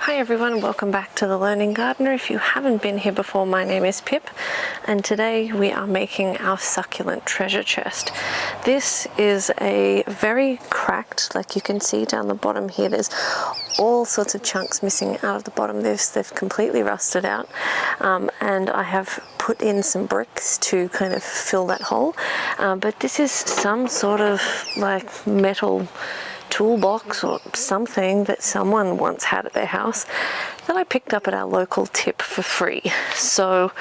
Hi everyone, welcome back to The Learning Gardener. If you haven't been here before, my name is Pip and today we are making our succulent treasure chest. This is a very cracked, like you can see down the bottom here, there's all sorts of chunks missing out of the bottom. They've completely rusted out, and I have put in some bricks to kind of fill that hole, but this is some sort of like metal toolbox or something that someone once had at their house that I picked up at our local tip for free. So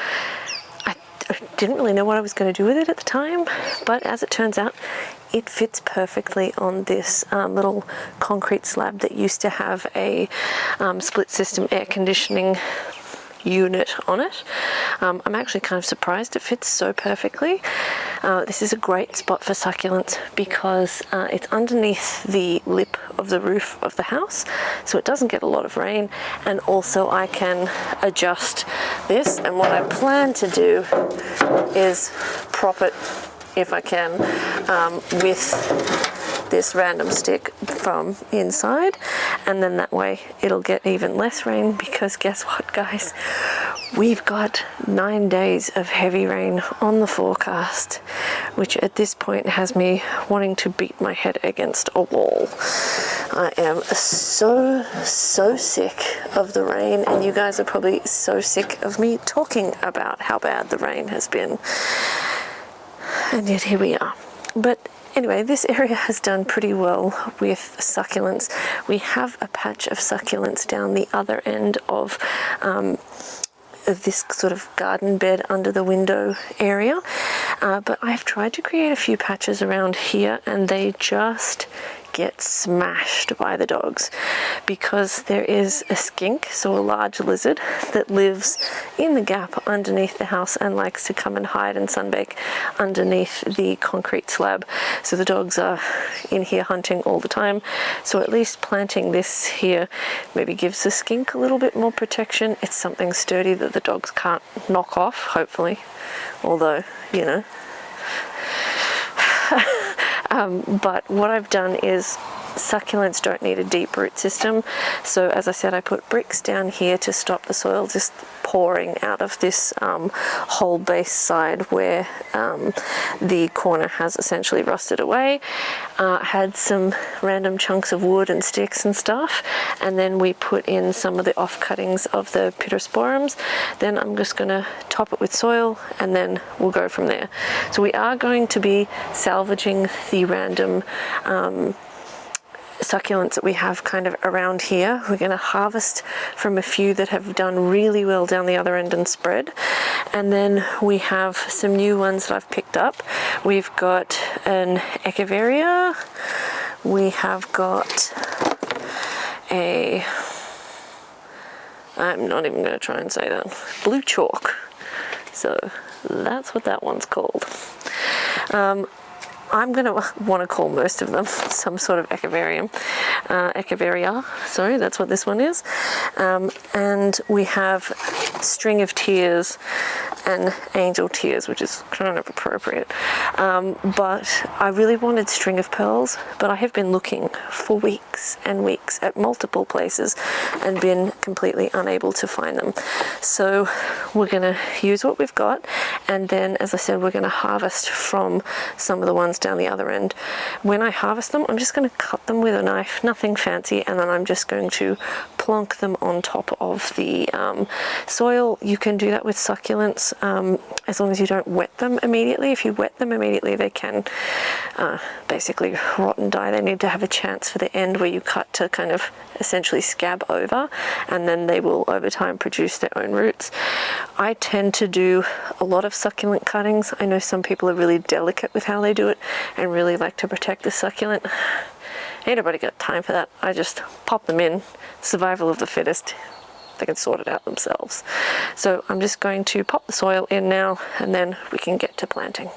I didn't really know what I was going to do with it at the time, but as it turns out, it fits perfectly on this little concrete slab that used to have a split system air conditioning unit on it. I'm actually kind of surprised it fits so perfectly. This is a great spot for succulents because it's underneath the lip of the roof of the house, so it doesn't get a lot of rain, and also I can adjust this, and what I plan to do is prop it, if I can, with this random stick from inside, and then that way it'll get even less rain, because guess what guys, we've got 9 days of heavy rain on the forecast, which at this point has me wanting to beat my head against a wall. I am so sick of the rain, and you guys are probably so sick of me talking about how bad the rain has been, and yet here we are. But anyway, this area has done pretty well with succulents. We have a patch of succulents down the other end of this sort of garden bed under the window area, but I've tried to create a few patches around here and they just get smashed by the dogs, because there is a skink, so a large lizard, that lives in the gap underneath the house and likes to come and hide and sunbake underneath the concrete slab. So the dogs are in here hunting all the time, so at least planting this here maybe gives the skink a little bit more protection. It's something sturdy that the dogs can't knock off, hopefully, although, you know. But what I've done is, succulents don't need a deep root system, so as I said, I put bricks down here to stop the soil just pouring out of this whole base side where the corner has essentially rusted away. Had some random chunks of wood and sticks and stuff, and then we put in some of the off-cuttings of the pittosporums. Then I'm just going to top it with soil and then we'll go from there. So we are going to be salvaging the random succulents that we have kind of around here. We're going to harvest from a few that have done really well down the other end and spread, and then we have some new ones that I've picked up. We've got an echeveria, we have got a, I'm not even going to try and say that, blue chalk, so that's what that one's called. I'm going to want to call most of them some sort of echeveria, sorry, that's what this one is. And we have string of tears and angel tears, which is kind of appropriate. But I really wanted string of pearls, but I have been looking for weeks and weeks at multiple places and been completely unable to find them. So we're going to use what we've got, and then, as I said, we're going to harvest from some of the ones down the other end. When I harvest them, I'm just going to cut them with a knife, nothing fancy, and then I'm just going to plonk them on top of the soil. You can do that with succulents as long as you don't wet them immediately. If you wet them immediately, they can basically rot and die. They need to have a chance for the end where you cut to kind of essentially scab over, and then they will over time produce their own roots. I tend to do a lot of succulent cuttings. I know some people are really delicate with how they do it and really like to protect the succulent. Ain't nobody got time for that. I just pop them in, survival of the fittest. They can sort it out themselves. So I'm just going to pop the soil in now, and then we can get to planting.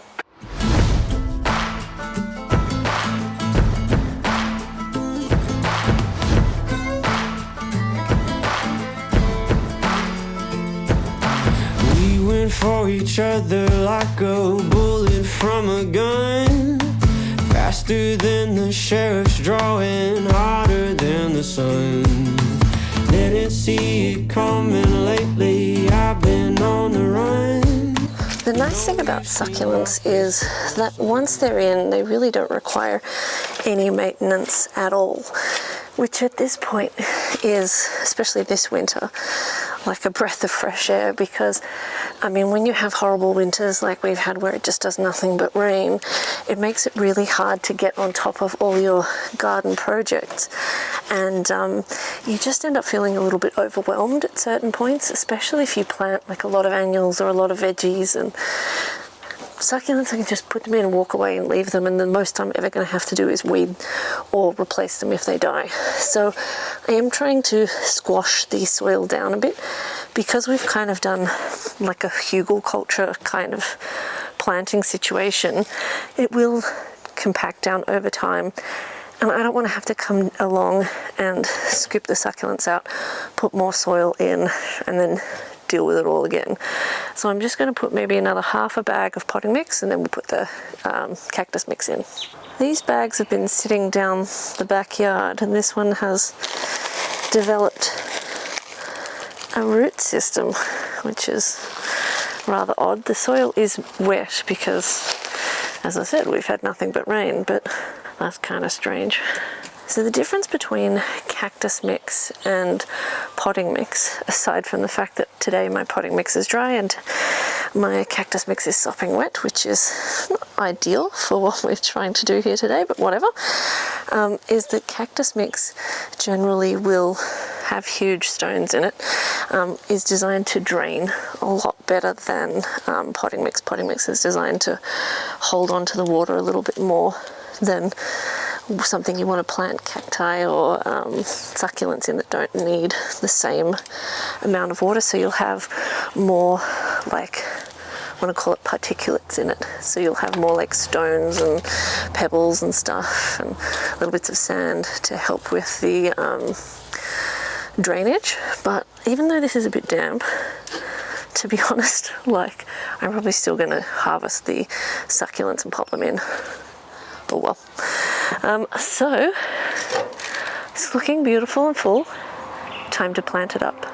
We went for each other like a bullet from a gun, faster than the sheriff's drawing, hotter than the sun. didn't see it coming lately. I've been on the run. The nice thing about succulents is that once they're in, they really don't require any maintenance at all, which at this point is, especially this winter, like a breath of fresh air, because I mean, when you have horrible winters like we've had where it just does nothing but rain, it makes it really hard to get on top of all your garden projects, and you just end up feeling a little bit overwhelmed at certain points, especially if you plant like a lot of annuals or a lot of veggies. And succulents, I can just put them in and walk away and leave them, and the most I'm ever going to have to do is weed or replace them if they die. So I am trying to squash the soil down a bit, because we've kind of done like a hugelkultur kind of planting situation. It will compact down over time, and I don't want to have to come along and scoop the succulents out, put more soil in, and then deal with it all again. So I'm just going to put maybe another half a bag of potting mix, and then we'll put the cactus mix in. These bags have been sitting down the backyard, and this one has developed a root system, which is rather odd. The soil is wet because, as I said, we've had nothing but rain, but that's kind of strange. So the difference between cactus mix and potting mix, aside from the fact that today my potting mix is dry and my cactus mix is sopping wet, which is not ideal for what we're trying to do here today, but whatever, is that cactus mix generally will have huge stones in it, is designed to drain a lot better than potting mix. Potting mix is designed to hold on to the water a little bit more than something you want to plant cacti or succulents in that don't need the same amount of water. So you'll have more, like, I want to call it particulates in it. So you'll have more like stones and pebbles and stuff and little bits of sand to help with the drainage. But even though this is a bit damp, to be honest, like, I'm probably still going to harvest the succulents and pop them in. Oh well. So it's looking beautiful and full. Time to plant it up.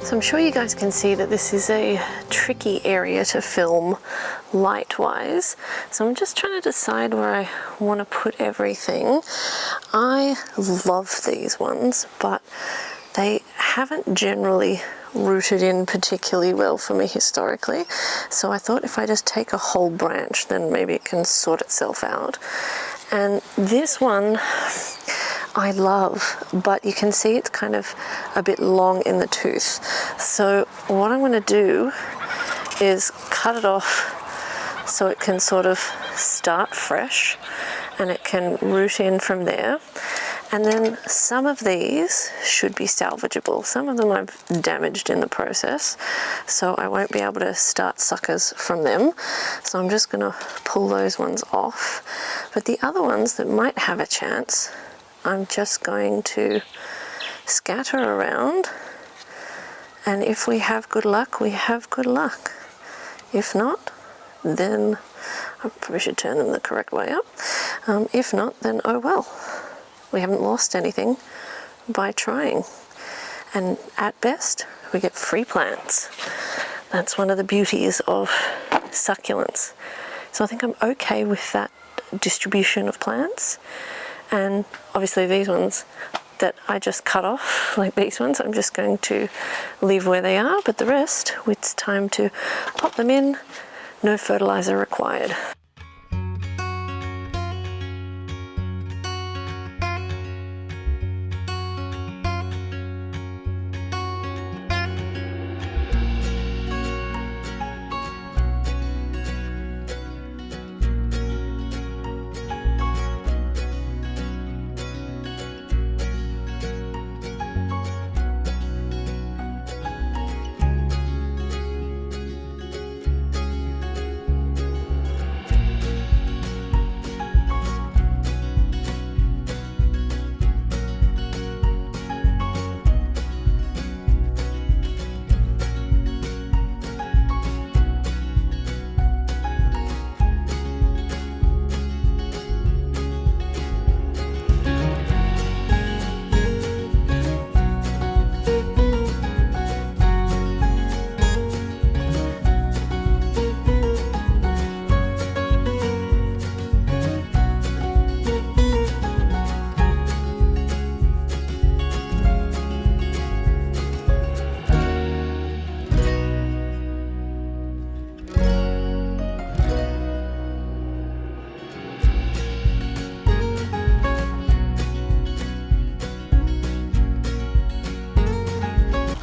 So I'm sure you guys can see that this is a tricky area to film light-wise. So I'm just trying to decide where I want to put everything. I love these ones, but they haven't generally rooted in particularly well for me historically. So I thought if I just take a whole branch, then maybe it can sort itself out. And this one I love, but you can see it's kind of a bit long in the tooth. So what I'm going to do is cut it off so it can sort of start fresh and it can root in from there. And then some of these should be salvageable. Some of them I've damaged in the process, so I won't be able to start suckers from them. So I'm just going to pull those ones off. But the other ones that might have a chance, I'm just going to scatter around, and if we have good luck, we have good luck. If not, then I probably should turn them the correct way up. If not, then oh well. We haven't lost anything by trying. And at best, we get free plants. That's one of the beauties of succulents. So I think I'm okay with that distribution of plants. And obviously these ones that I just cut off, like these ones, I'm just going to leave where they are, but the rest, it's time to pop them in. No fertilizer required.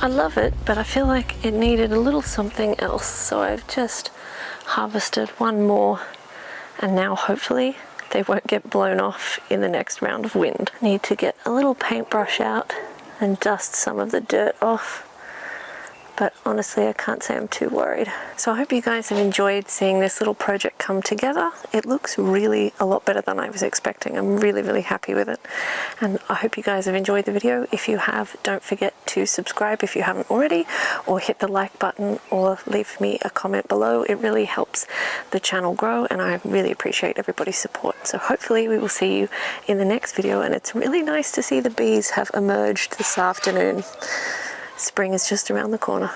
I love it, but I feel like it needed a little something else, so I've just harvested one more, and now hopefully they won't get blown off in the next round of wind. I need to get a little paintbrush out and dust some of the dirt off, but honestly I can't say I'm too worried. So I hope you guys have enjoyed seeing this little project come together. It looks really a lot better than I was expecting. I'm really happy with it, and I hope you guys have enjoyed the video. If you have, don't forget to subscribe if you haven't already, or hit the like button, or leave me a comment below. It really helps the channel grow, and I really appreciate everybody's support. So hopefully we will see you in the next video, and it's really nice to see the bees have emerged this afternoon. Spring is just around the corner.